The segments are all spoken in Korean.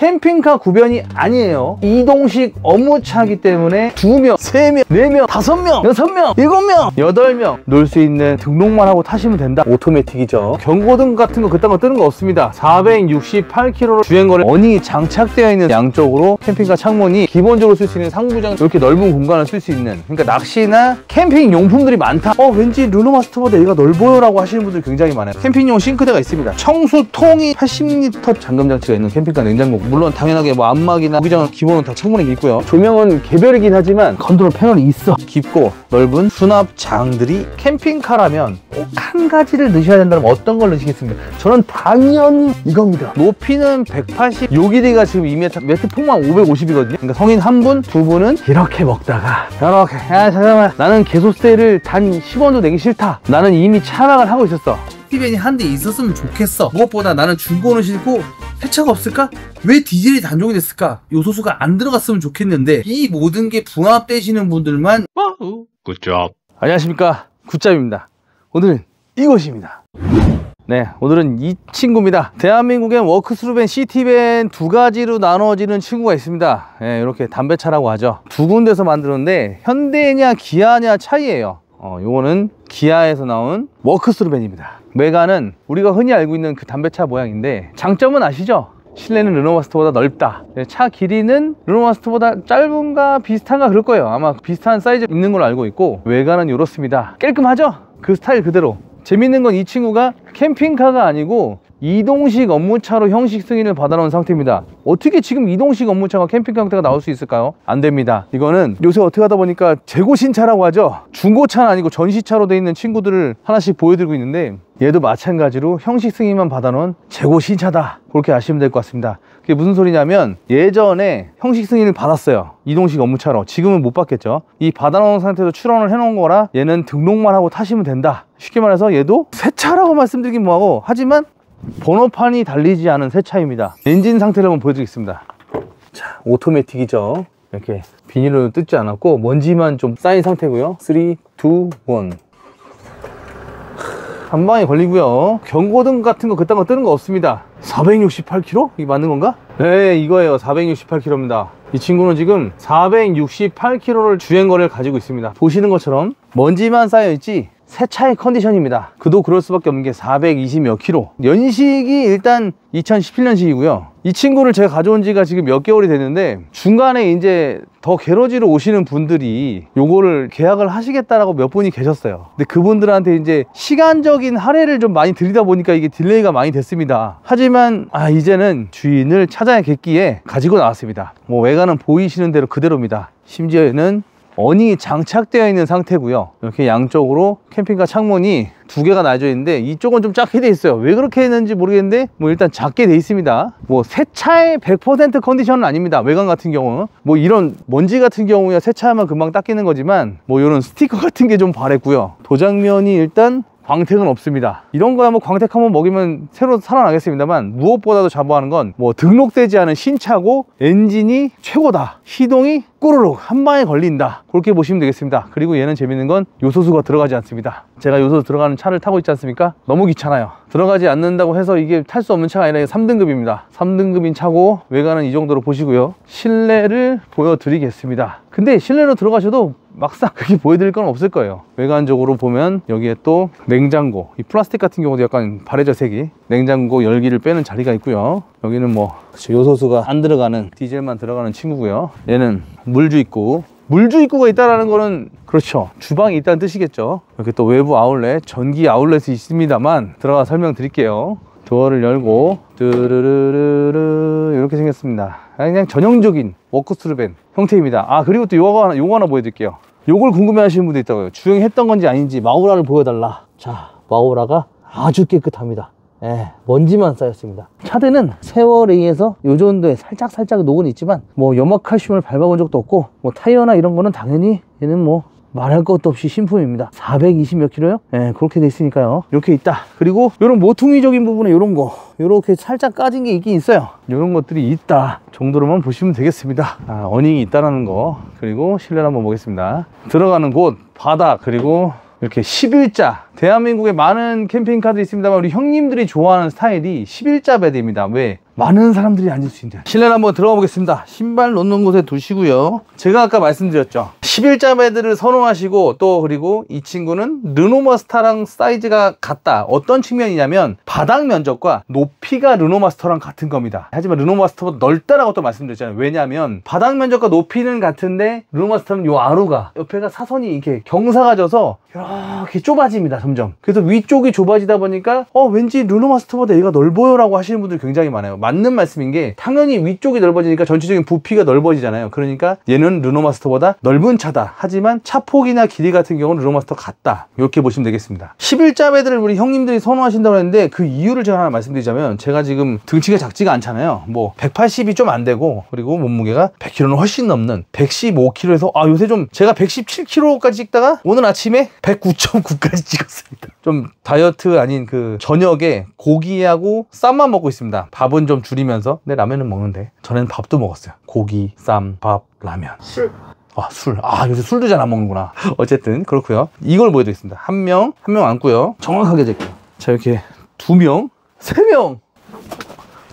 캠핑카 구변이 아니에요. 이동식 업무차이기 때문에 2명, 3명, 4명, 5명, 6명, 7명, 8명 놀 수 있는 등록만 하고 타시면 된다. 오토매틱이죠. 경고등 같은 거 그딴 거 뜨는 거 없습니다. 468km 주행거리, 어닝이 장착되어 있는 양쪽으로 캠핑카 창문이 기본적으로 쓸 수 있는 상부장, 이렇게 넓은 공간을 쓸 수 있는, 그러니까 낚시나 캠핑 용품들이 많다. 왠지 르노마스터보다 얘가 넓어요 라고 하시는 분들이 굉장히 많아요. 캠핑용 싱크대가 있습니다. 청수통이 80L 잠금 장치가 있는 캠핑카 냉장고, 물론 당연하게 뭐 안막이나 무기장은 기본은 다 충분히 있고요. 조명은 개별이긴 하지만 컨트롤 패널이 있어. 깊고 넓은 수납장들이, 캠핑카라면 꼭 한 가지를 넣으셔야 된다면 어떤 걸 넣으시겠습니까? 저는 당연히 이겁니다. 높이는 180, 요 길이가 지금 2m, 매트 폭만 550이거든요 그러니까 성인 한 분, 두 분은 이렇게 먹다가 이렇게, 야 잠깐만, 나는 개소세를 단 10원도 내기 싫다, 나는 이미 차박을 하고 있었어, 스티벤이 한 대 있었으면 좋겠어, 무엇보다 나는 중고는 싫고 세차가 없을까? 왜 디젤이 단종이 됐을까? 요소수가 안 들어갔으면 좋겠는데, 이 모든 게 부합되시는 분들만 굿잡. 안녕하십니까, 굿잡입니다. 오늘은 이것입니다. 네, 오늘은 이 친구입니다. 대한민국엔 워크스루벤, 시티벤 두 가지로 나눠지는 친구가 있습니다. 네, 이렇게 담배차라고 하죠. 두 군데서 만들었는데 현대냐 기아냐 차이예요. 요거는 기아에서 나온 워크스루벤입니다. 외관은 우리가 흔히 알고 있는 그 담배차 모양인데, 장점은 아시죠? 실내는 르노마스터보다 넓다. 차 길이는 르노마스터보다 짧은가 비슷한가 그럴 거예요. 아마 비슷한 사이즈 있는 걸로 알고 있고, 외관은 이렇습니다. 깔끔하죠? 그 스타일 그대로. 재밌는 건 이 친구가 캠핑카가 아니고 이동식 업무차로 형식 승인을 받아놓은 상태입니다. 어떻게 지금 이동식 업무차가 캠핑카 형태가 나올 수 있을까요? 안 됩니다. 이거는 요새 어떻게 하다 보니까 재고신차라고 하죠. 중고차는 아니고 전시차로 돼 있는 친구들을 하나씩 보여드리고 있는데, 얘도 마찬가지로 형식 승인만 받아놓은 재고신차다, 그렇게 아시면 될 것 같습니다. 그게 무슨 소리냐면, 예전에 형식 승인을 받았어요, 이동식 업무차로. 지금은 못 받겠죠. 이 받아놓은 상태에서 출원을 해놓은 거라 얘는 등록만 하고 타시면 된다. 쉽게 말해서 얘도 새 차라고 말씀드리긴 뭐하고, 하지만 번호판이 달리지 않은 새 차입니다. 엔진 상태를 한번 보여드리겠습니다. 자, 오토매틱이죠. 이렇게 비닐로 뜯지 않았고 먼지만 좀 쌓인 상태고요. 3, 2, 1. 한 방에 걸리고요. 경고등 같은 거 그딴 거 뜨는 거 없습니다. 468km? 이게 맞는 건가? 네, 이거예요. 468km입니다. 이 친구는 지금 468km를 주행거리를 가지고 있습니다. 보시는 것처럼 먼지만 쌓여있지 새 차의 컨디션입니다. 그도 그럴 수밖에 없는 게 420몇 킬로. 연식이 일단 2017년식이고요 이 친구를 제가 가져온 지가 지금 몇 개월이 됐는데, 중간에 이제 더 게러지로 오시는 분들이 요거를 계약을 하시겠다라고 몇 분이 계셨어요. 근데 그분들한테 이제 시간적인 할애를 좀 많이 드리다 보니까 이게 딜레이가 많이 됐습니다. 하지만 이제는 주인을 찾아야겠기에 가지고 나왔습니다. 뭐 외관은 보이시는 대로 그대로입니다. 심지어는 어닝이 장착되어 있는 상태고요. 이렇게 양쪽으로 캠핑카 창문이 2개가 나져 있는데, 이쪽은 좀 작게 돼 있어요. 왜 그렇게 했는지 모르겠는데 뭐 일단 작게 돼 있습니다. 뭐 새 차의 100% 컨디션은 아닙니다. 외관 같은 경우는 뭐 이런 먼지 같은 경우야 새 차만 금방 닦이는 거지만, 뭐 이런 스티커 같은 게 좀 바랬고요. 도장면이 일단 광택은 없습니다. 이런 거야 뭐 광택 한번 먹이면 새로 살아나겠습니다만, 무엇보다도 자부하는 건 뭐 등록되지 않은 신차고 엔진이 최고다, 시동이 꾸르륵 한 방에 걸린다, 그렇게 보시면 되겠습니다. 그리고 얘는 재밌는 건 요소수가 들어가지 않습니다. 제가 요소수 들어가는 차를 타고 있지 않습니까? 너무 귀찮아요. 들어가지 않는다고 해서 이게 탈 수 없는 차가 아니라 3등급입니다 3등급인 차고, 외관은 이 정도로 보시고요. 실내를 보여드리겠습니다. 근데 실내로 들어가셔도 막상 그렇게 보여드릴 건 없을 거예요. 외관적으로 보면 여기에 또 냉장고, 이 플라스틱 같은 경우도 약간 바래져 색이, 냉장고 열기를 빼는 자리가 있고요. 여기는 뭐 요소수가 안 들어가는 디젤만 들어가는 친구고요. 얘는 물주입구, 물주입구가 있다는 거는 그렇죠, 주방이 있다는 뜻이겠죠. 이렇게 또 외부 아울렛, 전기 아울렛이 있습니다만 들어가 설명드릴게요. 도어를 열고 뚜르르르르 이렇게 생겼습니다. 그냥 전형적인 워크스루벤 형태입니다. 그리고 또 요거 하나 보여드릴게요. 요걸 궁금해 하시는 분도 있다고요. 주행했던 건지 아닌지 마우라를 보여달라. 자, 마우라가 아주 깨끗합니다. 먼지만 쌓였습니다. 차대는 세월에 의해서 요 정도에 살짝 녹은 있지만, 뭐 염화칼슘을 밟아본 적도 없고, 뭐 타이어나 이런 거는 당연히 얘는 뭐 말할 것도 없이 신품입니다. 420 몇 킬로요? 그렇게 돼 있으니까요. 이렇게 있다. 그리고 이런 모퉁이적인 부분에 이런 거, 이렇게 살짝 까진 게 있긴 있어요. 이런 것들이 있다 정도로만 보시면 되겠습니다. 어닝이 있다라는 거. 그리고 실내를 한번 보겠습니다. 들어가는 곳, 바닥, 그리고 이렇게 11자. 대한민국에 많은 캠핑카들이 있습니다만 우리 형님들이 좋아하는 스타일이 11자 베드입니다. 왜? 많은 사람들이 앉을 수 있는 실내를 한번 들어가 보겠습니다. 신발 놓는 곳에 두시고요. 제가 아까 말씀드렸죠. 11자 베드를 선호하시고 또 그리고 이 친구는 르노마스터랑 사이즈가 같다. 어떤 측면이냐면 바닥 면적과 높이가 르노마스터랑 같은 겁니다. 하지만 르노마스터보다 넓다라고 또 말씀드렸잖아요. 왜냐하면 바닥 면적과 높이는 같은데 르노마스터는 요 아루가 옆에가 사선이 이렇게 경사가 져서 이렇게 좁아집니다. 점점. 그래서 위쪽이 좁아지다 보니까 왠지 르노마스터보다 얘가 넓어요 라고 하시는 분들이 굉장히 많아요. 맞는 말씀인 게 당연히 위쪽이 넓어지니까 전체적인 부피가 넓어지잖아요. 그러니까 얘는 르노마스터보다 넓은 차다. 하지만 차폭이나 길이 같은 경우는 르노마스터 같다. 이렇게 보시면 되겠습니다. 11자 베드를 우리 형님들이 선호하신다고 했는데 그 이유를 제가 하나 말씀드리자면 제가 지금 등치가 작지가 않잖아요. 뭐 180이 좀 안 되고 그리고 몸무게가 100kg는 훨씬 넘는 115kg에서 요새 좀 제가 117kg까지 찍다가 오늘 아침에 109.9까지 찍었습니다. 좀 다이어트 아닌 그 저녁에 고기하고 쌈만 먹고 있습니다. 밥은 좀 줄이면서. 근데 라면은 먹는데 전에는 밥도 먹었어요. 고기, 쌈, 밥, 라면. 술. 술. 요새 술도 잘 안 먹는구나. 어쨌든 그렇고요. 이걸 보여드리겠습니다. 한 명 앉고요. 정확하게 잴게요. 자, 이렇게 2명, 3명.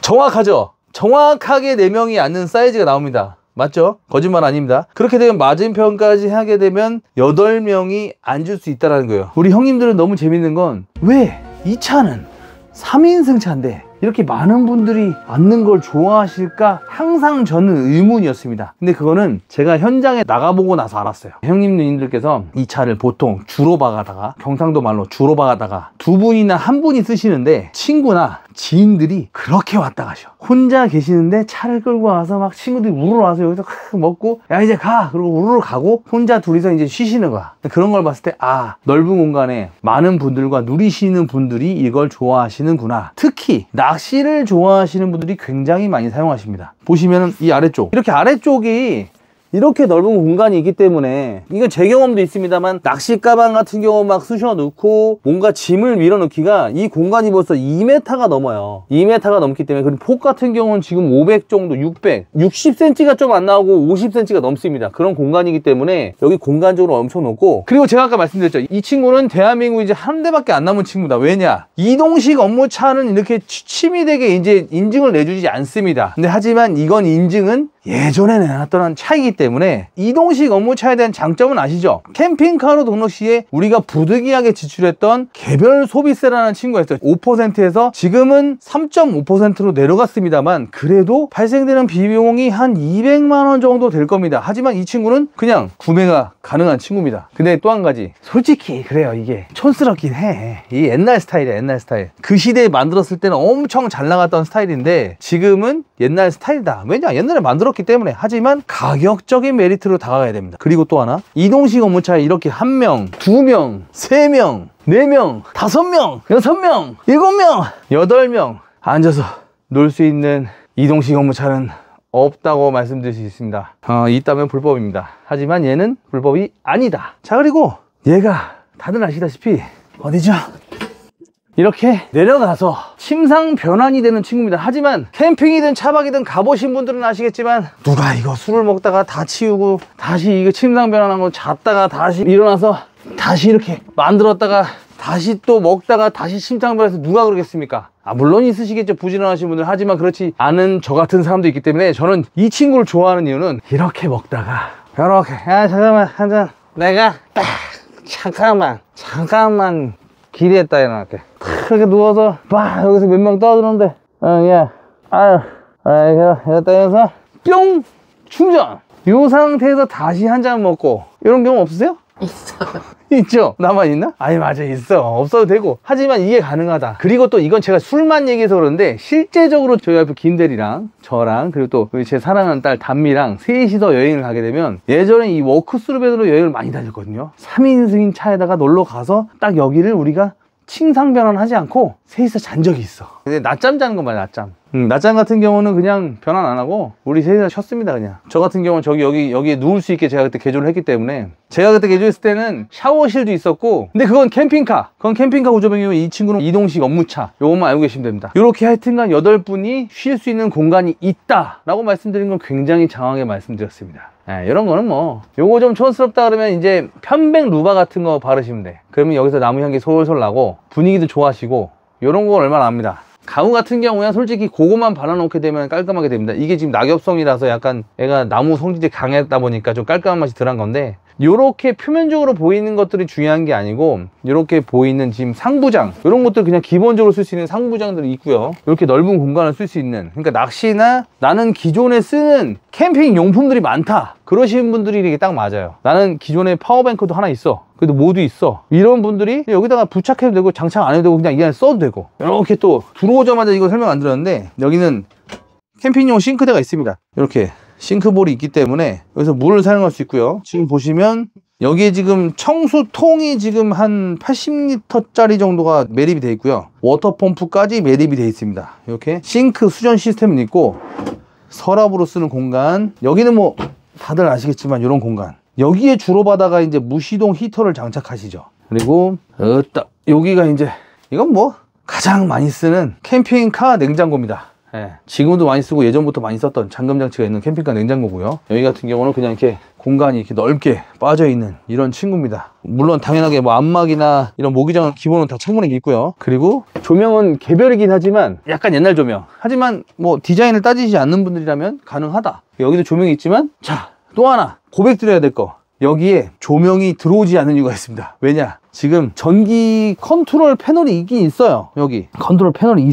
정확하죠? 정확하게 4명이 앉는 사이즈가 나옵니다. 맞죠? 거짓말 아닙니다. 그렇게 되면 맞은편까지 하게 되면 8명이 앉을 수 있다는 거예요. 우리 형님들은 너무 재밌는 건 왜 이 차는 3인승 차인데 이렇게 많은 분들이 앉는 걸 좋아하실까 항상 저는 의문이었습니다. 근데 그거는 제가 현장에 나가보고 나서 알았어요. 형님 누님들께서 이 차를 보통 주로박아다가, 경상도 말로 주로박아다가 2분이나 1분이 쓰시는데 친구나 지인들이 그렇게 왔다 가셔. 혼자 계시는데 차를 끌고 와서 막 친구들이 우르르 와서 여기서 먹고 야 이제 가! 그러고 우르르 가고 혼자 둘이서 이제 쉬시는 거야. 그런 걸 봤을 때 넓은 공간에 많은 분들과 누리시는 분들이 이걸 좋아하시는구나. 특히 낚시를 좋아하시는 분들이 굉장히 많이 사용하십니다. 보시면 이 아래쪽, 이렇게 아래쪽이 이렇게 넓은 공간이 있기 때문에 이건 제 경험도 있습니다만 낚시 가방 같은 경우 막 쑤셔 넣고 뭔가 짐을 밀어 넣기가 이 공간이 벌써 2m가 넘어요. 2m가 넘기 때문에. 그리고 폭 같은 경우는 지금 500 정도, 600, 60cm가 좀 안 나오고 50cm가 넘습니다. 그런 공간이기 때문에 여기 공간적으로 엄청 높고, 그리고 제가 아까 말씀드렸죠. 이 친구는 대한민국 이제 한 대밖에 안 남은 친구다. 왜냐? 이동식 업무차는 이렇게 취미되게 이제 인증을 내주지 않습니다. 근데 하지만 이건 인증은 예전에 내놨던 차이기 때문에 이동식 업무차에 대한 장점은 아시죠? 캠핑카로 등록 시에 우리가 부득이하게 지출했던 개별 소비세라는 친구가 있어요. 5%에서 지금은 3.5%로 내려갔습니다만 그래도 발생되는 비용이 한 200만 원 정도 될 겁니다. 하지만 이 친구는 그냥 구매가 가능한 친구입니다. 근데 또 한 가지, 솔직히 그래요. 이게 촌스럽긴 해. 이 옛날 스타일이야, 옛날 스타일. 그 시대에 만들었을 때는 엄청 잘 나갔던 스타일인데 지금은 옛날 스타일이다. 왜냐? 옛날에 만들었기 때문에. 하지만 가격적인 메리트로 다가가야 됩니다. 그리고 또 하나, 이동식 업무차에 이렇게 1명, 2명, 3명, 4명, 5명, 6명, 7명, 8명 앉아서 놀 수 있는 이동식 업무차는 없다고 말씀드릴 수 있습니다. 있다면 불법입니다. 하지만 얘는 불법이 아니다. 자, 그리고 얘가 다들 아시다시피 어디죠? 이렇게 내려가서 침상 변환이 되는 친구입니다. 하지만 캠핑이든 차박이든 가보신 분들은 아시겠지만 누가 이거 술을 먹다가 다 치우고 다시 이거 침상 변환한 거 잤다가 다시 일어나서 다시 이렇게 만들었다가 다시 또 먹다가 다시 침상 변환해서 누가 그러겠습니까? 물론 있으시겠죠, 부지런하신 분들. 하지만 그렇지 않은 저 같은 사람도 있기 때문에 저는 이 친구를 좋아하는 이유는 이렇게 먹다가 이렇게 잠깐만 한잔 내가 딱 잠깐만 기대했다 일어날게. 그렇게 누워서 여기서 몇 명 떠드는데 이랬다 해서 뿅 충전. 이 상태에서 다시 한 잔 먹고. 이런 경험 없으세요? 있어요. 있죠? 나만 있나? 아니 맞아, 있어. 없어도 되고. 하지만 이게 가능하다. 그리고 또 이건 제가 술만 얘기해서 그러는데 실제적으로 저희 앞에 김대리랑 저랑 그리고 또 제 사랑하는 딸 담미랑 셋이서 여행을 가게 되면, 예전에 이 워크스루밴으로 여행을 많이 다녔거든요. 3인승인 차에다가 놀러 가서 딱 여기를 우리가 침상 변환하지 않고 셋이서 잔 적이 있어. 근데 낮잠 자는 건 말이야, 낮잠. 낮잠 같은 경우는 그냥 변환 안 하고 우리 셋이서 쉬었습니다. 그냥 저 같은 경우는 여기에 누울 수 있게 제가 그때 개조를 했기 때문에, 제가 그때 개조했을 때는 샤워실도 있었고, 근데 그건 캠핑카 구조 변경이면 이 친구는 이동식 업무차, 요것만 알고 계시면 됩니다. 요렇게 하여튼간 8분이 쉴 수 있는 공간이 있다 라고 말씀드린 건 굉장히 장황하게 말씀드렸습니다. 이런 거는 뭐 요거 좀 촌스럽다 그러면 이제 편백 루바 같은 거 바르시면 돼. 그러면 여기서 나무 향기 솔솔 나고 분위기도 좋아하시고, 요런 거 얼마나 압니다. 가구 같은 경우에 솔직히 그거만 발라놓게 되면 깔끔하게 됩니다. 이게 지금 낙엽성이라서 약간 애가 나무 성질이 강했다 보니까 좀 깔끔한 맛이 덜한 건데, 요렇게 표면적으로 보이는 것들이 중요한 게 아니고 요렇게 보이는 지금 상부장, 이런 것들 그냥 기본적으로 쓸 수 있는 상부장들이 있고요. 이렇게 넓은 공간을 쓸 수 있는, 그러니까 낚시나 나는 기존에 쓰는 캠핑 용품들이 많다 그러시는 분들이 이게 딱 맞아요. 나는 기존에 파워뱅크도 하나 있어, 그래도 모두 있어, 이런 분들이 여기다가 부착해도 되고 장착 안 해도 되고 그냥 이 안에 써도 되고. 이렇게 또 들어오자마자 이거 설명 안 드렸는데, 여기는 캠핑용 싱크대가 있습니다. 이렇게 싱크볼이 있기 때문에 여기서 물을 사용할 수 있고요. 지금 보시면 여기에 지금 청수통이 지금 한 80리터짜리 정도가 매립이 되어 있고요. 워터펌프까지 매립이 되어 있습니다. 이렇게 싱크 수전 시스템은 있고, 서랍으로 쓰는 공간, 여기는 뭐 다들 아시겠지만 이런 공간, 여기에 주로 바다가 이제 무시동 히터를 장착하시죠. 그리고 여기가 이제 이건 뭐 가장 많이 쓰는 캠핑카 냉장고입니다. 예, 지금도 많이 쓰고 예전부터 많이 썼던 잠금 장치가 있는 캠핑카 냉장고고요. 여기 같은 경우는 그냥 이렇게 공간이 이렇게 넓게 빠져 있는 이런 친구입니다. 물론 당연하게 뭐 안막이나 이런 모기장은 기본은 다 창문에 있고요. 그리고 조명은 개별이긴 하지만 약간 옛날 조명, 하지만 뭐 디자인을 따지지 않는 분들이라면 가능하다. 여기도 조명이 있지만, 자, 또 하나 고백 드려야 될 거, 여기에 조명이 들어오지 않는 이유가 있습니다. 왜냐, 지금 전기 컨트롤 패널이 있긴 있어요. 여기 컨트롤 패널이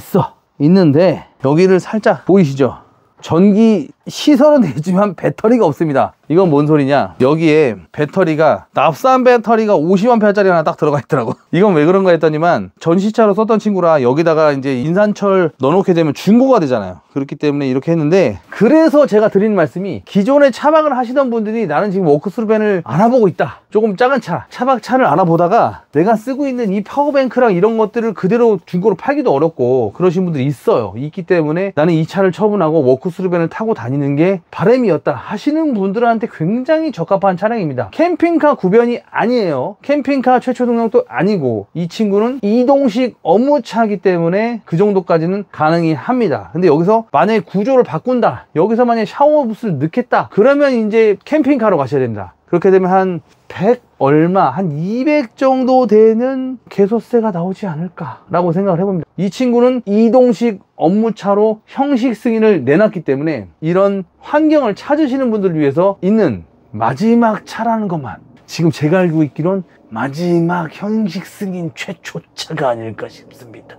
있는데 여기를 살짝 보이시죠? 전기 시설은 되지만 배터리가 없습니다. 이건 뭔 소리냐, 여기에 배터리가 납산 배터리가 50A짜리 하나 딱 들어가 있더라고. 이건 왜 그런가 했더니만, 전시차로 썼던 친구라 여기다가 이제 인산철 넣어놓게 되면 중고가 되잖아요. 그렇기 때문에 이렇게 했는데, 그래서 제가 드리는 말씀이, 기존에 차박을 하시던 분들이 나는 지금 워크스루벤을 알아보고 있다, 조금 작은 차, 차박차를 알아보다가 내가 쓰고 있는 이 파워뱅크랑 이런 것들을 그대로 중고로 팔기도 어렵고 그러신 분들이 있기 때문에 나는 이 차를 처분하고 워크스루벤을 타고 다니는 게 바람이었다 하시는 분들한테 굉장히 적합한 차량입니다. 캠핑카 구변이 아니에요. 캠핑카 최초 등록도 아니고, 이 친구는 이동식 업무차이기 때문에 그 정도까지는 가능이 합니다. 근데 여기서 만약에 구조를 바꾼다, 여기서 만약에 샤워부스를 넣겠다, 그러면 이제 캠핑카로 가셔야 됩니다. 그렇게 되면 한 100 얼마, 한 200 정도 되는 개소세가 나오지 않을까 라고 생각을 해봅니다. 이 친구는 이동식 업무차로 형식 승인을 내놨기 때문에 이런 환경을 찾으시는 분들을 위해서 있는 마지막 차라는 것만, 지금 제가 알고 있기론 마지막 형식 승인 최초차가 아닐까 싶습니다.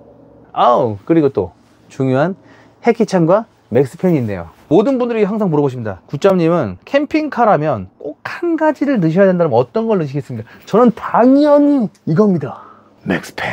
그리고 또 중요한 해키창과 맥스팬이 있네요. 모든 분들이 항상 물어보십니다. 굿잡님은 캠핑카라면 꼭 한 가지를 넣으셔야 된다면 어떤 걸 넣으시겠습니까? 저는 당연히 이겁니다. 맥스팬.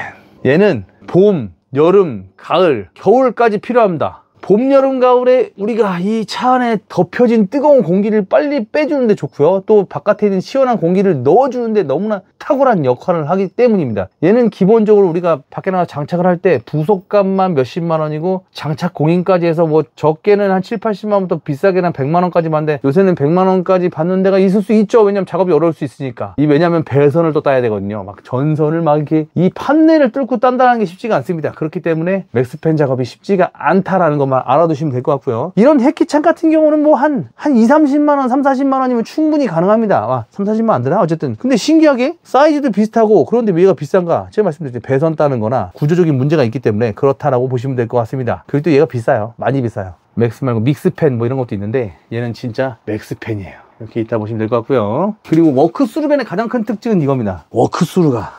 얘는 봄, 여름, 가을, 겨울까지 필요합니다. 봄, 여름, 가을에 우리가 이 차 안에 덮여진 뜨거운 공기를 빨리 빼주는데 좋고요. 또 바깥에 있는 시원한 공기를 넣어주는데 너무나 탁월한 역할을 하기 때문입니다. 얘는 기본적으로 우리가 밖에 나가서 장착을 할 때 부속값만 몇십만 원이고, 장착 공인까지 해서 뭐 적게는 한 7, 80만 원부터 비싸게는 한 100만 원까지 받는데, 요새는 100만 원까지 받는 데가 있을 수 있죠. 왜냐면 작업이 어려울 수 있으니까. 왜냐면 배선을 또 따야 되거든요. 막 전선을 막 이렇게 이 판넬을 뚫고 딴다는 게 쉽지가 않습니다. 그렇기 때문에 맥스팬 작업이 쉽지가 않다라는 것만 알아두시면 될 것 같고요. 이런 해키창 같은 경우는 뭐 한 2, 30만 원, 3, 40만 원이면 충분히 가능합니다. 3, 40만 원 안 되나? 어쨌든. 근데 신기하게 사이즈도 비슷하고, 그런데 왜가 비싼가? 제가 말씀드렸죠. 배선 따는 거나 구조적인 문제가 있기 때문에 그렇다라고 보시면 될 것 같습니다. 그리고 또 얘가 비싸요. 많이 비싸요. 맥스 말고 믹스팬 뭐 이런 것도 있는데, 얘는 진짜 맥스팬이에요. 이렇게 있다 보시면 될 것 같고요. 그리고 워크스루벤의 가장 큰 특징은 이겁니다. 워크스루가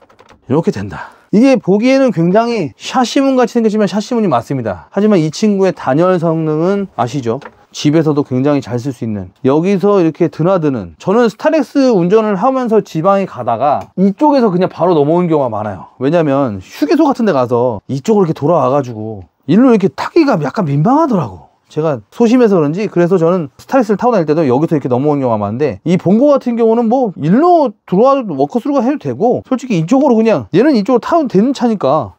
이렇게 된다. 이게 보기에는 굉장히 샤시문 같이 생겼지만 샤시문이 맞습니다. 하지만 이 친구의 단열 성능은 아시죠? 집에서도 굉장히 잘 쓸 수 있는, 여기서 이렇게 드나드는, 저는 스타렉스 운전을 하면서 지방에 가다가 이쪽에서 그냥 바로 넘어오는 경우가 많아요. 왜냐면 휴게소 같은 데 가서 이쪽으로 이렇게 돌아와가지고 일로 이렇게 타기가 약간 민망하더라고. 제가 소심해서 그런지, 그래서 저는 스타렉스를 타고 다닐 때도 여기서 이렇게 넘어오는 경우가 많은데, 이 본거 같은 경우는 뭐 일로 들어와도 워커스루가 해도 되고, 솔직히 이쪽으로 그냥, 얘는 이쪽으로 타면 되는 차니까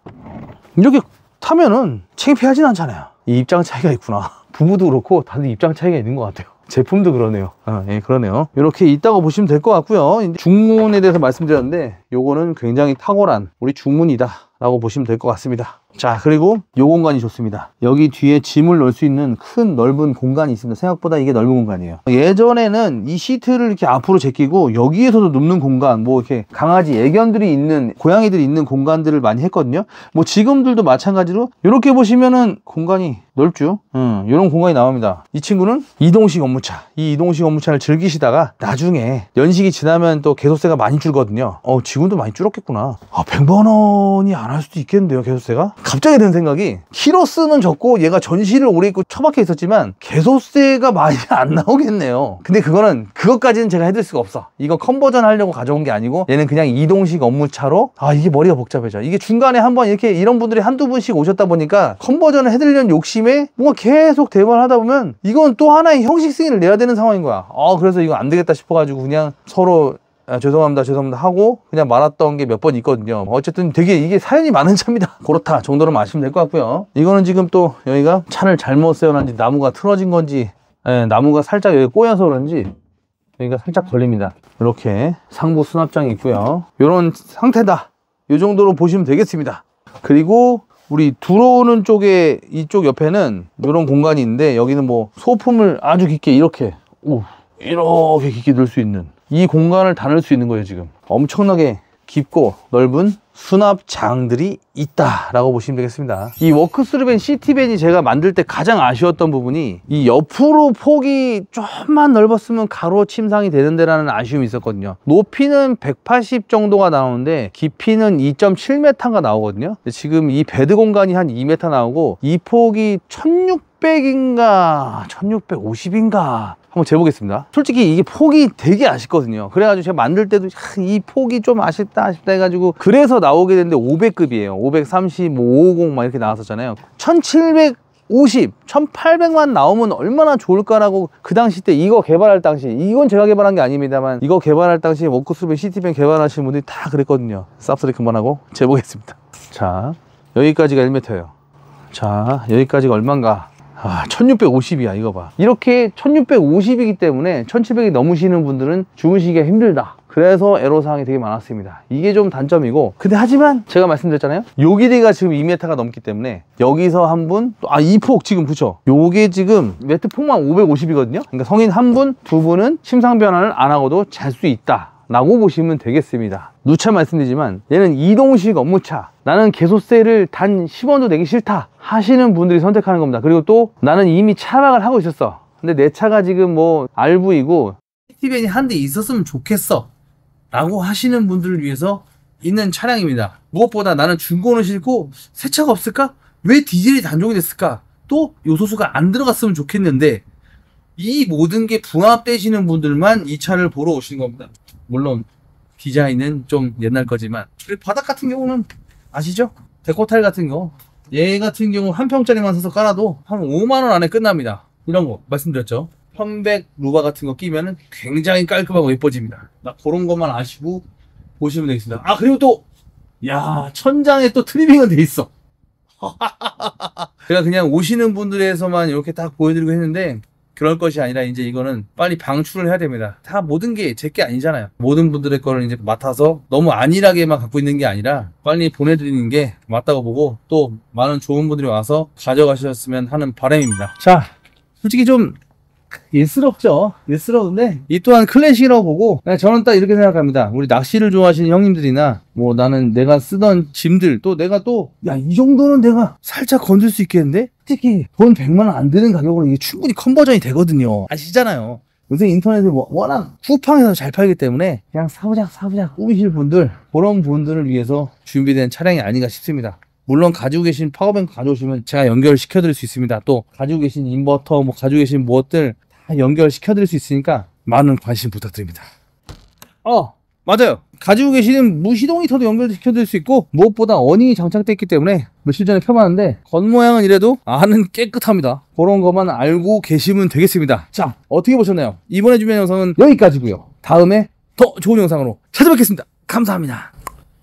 이렇게 타면은 창피하진 않잖아요. 이 입장 차이가 있구나. 부부도 그렇고 다들 입장 차이가 있는 것 같아요. 제품도 그러네요. 예, 그러네요. 이렇게 있다고 보시면 될 것 같고요. 이제 중문에 대해서 말씀드렸는데, 요거는 굉장히 탁월한 우리 중문이다 라고 보시면 될 것 같습니다. 자, 그리고 요 공간이 좋습니다. 여기 뒤에 짐을 넣을 수 있는 큰 넓은 공간이 있습니다. 생각보다 이게 넓은 공간이에요. 예전에는 이 시트를 이렇게 앞으로 제끼고 여기에서도 눕는 공간, 뭐 이렇게 강아지, 애견들이 있는, 고양이들이 있는 공간들을 많이 했거든요. 뭐 지금들도 마찬가지로 이렇게 보시면은 공간이 넓죠. 이런 공간이 나옵니다. 이 친구는 이동식 업무차. 이 이동식 업무차를 즐기시다가 나중에 연식이 지나면 또 개소세가 많이 줄거든요. 지금도 많이 줄었겠구나. 100만 원이 안 할 수도 있겠는데요, 개소세가? 갑자기 든 생각이, 키로수는 적고 얘가 전시를 오래 입고 처박혀 있었지만 개소세가 많이 안 나오겠네요. 근데 그것까지는 제가 해드릴 수가 없어. 이거 컨버전 하려고 가져온 게 아니고 얘는 그냥 이동식 업무차로. 이게 머리가 복잡해져. 이게 중간에 한번 이렇게 이런 분들이 한두 분씩 오셨다 보니까 컨버전을 해드리려는 욕심에 뭔가 계속 대화를 하다 보면 이건 또 하나의 형식 승인을 내야 되는 상황인 거야. 그래서 이거 안 되겠다 싶어가지고 그냥 서로 죄송합니다 하고 그냥 말았던 게 몇 번 있거든요. 어쨌든 되게 이게 사연이 많은 차입니다. 그렇다 정도로만 아시면 될 것 같고요. 이거는 지금 또 여기가 차를 잘못 세워놨는지 나무가 틀어진 건지, 나무가 살짝 여기 꼬여서 그런지 여기가 살짝 걸립니다. 이렇게 상부 수납장이 있고요. 이런 상태다. 이 정도로 보시면 되겠습니다. 그리고 우리 들어오는 쪽에, 이쪽 옆에는 이런 공간이 있는데 여기는 뭐 소품을 아주 깊게 이렇게 깊게 넣을 수 있는, 이 공간을 다 넣을 수 있는 거예요. 지금 엄청나게 깊고 넓은 수납장들이 있다라고 보시면 되겠습니다. 이 워크스루밴 시티밴이 제가 만들 때 가장 아쉬웠던 부분이 이 옆으로 폭이 좀만 넓었으면 가로 침상이 되는 데라는 아쉬움이 있었거든요. 높이는 180 정도가 나오는데 깊이는 2.7m가 나오거든요. 지금 이 베드 공간이 한 2m 나오고 이 폭이 1600인가 1650인가 한번 재보겠습니다. 솔직히 이게 폭이 되게 아쉽거든요. 그래가지고 제가 만들 때도 이 폭이 좀 아쉽다 해가지고 그래서 나오게 됐는데 500급이에요 530, 550 막 이렇게 나왔었잖아요. 1750, 1800만 나오면 얼마나 좋을까라고 그 당시 때 이거 개발할 당시, 이건 제가 개발한 게 아닙니다만 이거 개발할 당시 워크스루밴 시티밴 개발하시는 분들이 다 그랬거든요. 쌉소리 그만하고 재보겠습니다. 자, 여기까지가 1m예요. 자, 여기까지가 얼마인가? 1650이야. 이거 봐. 이렇게 1650이기 때문에 1700이 넘으시는 분들은 주무시기가 힘들다. 그래서 애로사항이 되게 많았습니다. 이게 좀 단점이고, 근데 하지만 제가 말씀드렸잖아요. 요 길이가 지금 2m가 넘기 때문에 여기서 한 분, 이 폭 지금 그쵸? 요게 지금 매트 폭만 550이거든요. 그러니까 성인 한 분, 두 분은 침상 변환을 안 하고도 잘 수 있다 라고 보시면 되겠습니다. 누차 말씀드리지만 얘는 이동식 업무차, 나는 개소세를 단 10원도 내기 싫다 하시는 분들이 선택하는 겁니다. 그리고 또 나는 이미 차박을 하고 있었어. 근데 내 차가 지금 뭐 RV이고 시티밴이 한 대 있었으면 좋겠어 라고 하시는 분들을 위해서 있는 차량입니다. 무엇보다 나는 중고는 싫고 새 차가 없을까? 왜 디젤이 단종이 됐을까? 또 요소수가 안 들어갔으면 좋겠는데, 이 모든 게 부합되시는 분들만 이 차를 보러 오시는 겁니다. 물론 디자인은 좀 옛날 거지만, 바닥 같은 경우는 아시죠? 데코타일 같은 거, 얘 같은 경우 한 평짜리만 사서 깔아도 한 5만원 안에 끝납니다. 이런 거 말씀드렸죠. 편백 루바 같은 거 끼면은 굉장히 깔끔하고 예뻐집니다. 그런 것만 아시고 보시면 되겠습니다. 그리고 또 천장에 또 트리밍은 돼 있어. 제가 그냥 오시는 분들에서만 이렇게 딱 보여드리고 했는데 그럴 것이 아니라 이제 이거는 빨리 방출을 해야 됩니다. 다 모든 게 제 게 아니잖아요. 모든 분들의 거를 이제 맡아서 너무 안일하게만 갖고 있는 게 아니라 빨리 보내드리는 게 맞다고 보고, 또 많은 좋은 분들이 와서 가져가셨으면 하는 바람입니다. 자, 솔직히 좀 예스럽죠. 예스러운데 이 또한 클래식이라고 보고, 저는 딱 이렇게 생각합니다. 우리 낚시를 좋아하시는 형님들이나 뭐 나는 내가 쓰던 짐들, 또 내가 이 정도는 내가 살짝 건들 수 있겠는데, 특히 돈 100만 원 안 드는 가격으로 이게 충분히 컨버전이 되거든요. 아시잖아요. 요새 인터넷에 워낙 쿠팡에서 잘 팔기 때문에 그냥 사부작 꾸미실 분들, 그런 분들을 위해서 준비된 차량이 아닌가 싶습니다. 물론 가지고 계신 파워뱅크 가져오시면 제가 연결시켜 드릴 수 있습니다. 또 가지고 계신 인버터, 가지고 계신 무엇들 다 연결시켜 드릴 수 있으니까 많은 관심 부탁드립니다. 맞아요. 가지고 계시는 무시동 히터도 연결시켜 드릴 수 있고, 무엇보다 어닝이 장착되어 있기 때문에 며칠 전에 펴봤는데 겉모양은 이래도 안은 깨끗합니다. 그런 것만 알고 계시면 되겠습니다. 자, 어떻게 보셨나요? 이번에 준비한 영상은 여기까지고요. 다음에 더 좋은 영상으로 찾아뵙겠습니다. 감사합니다.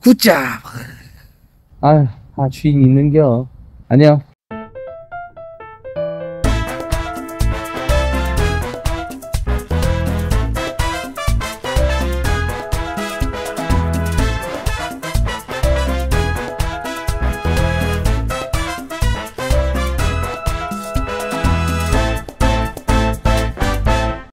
굿잡. 주인 있는겨. 안녕.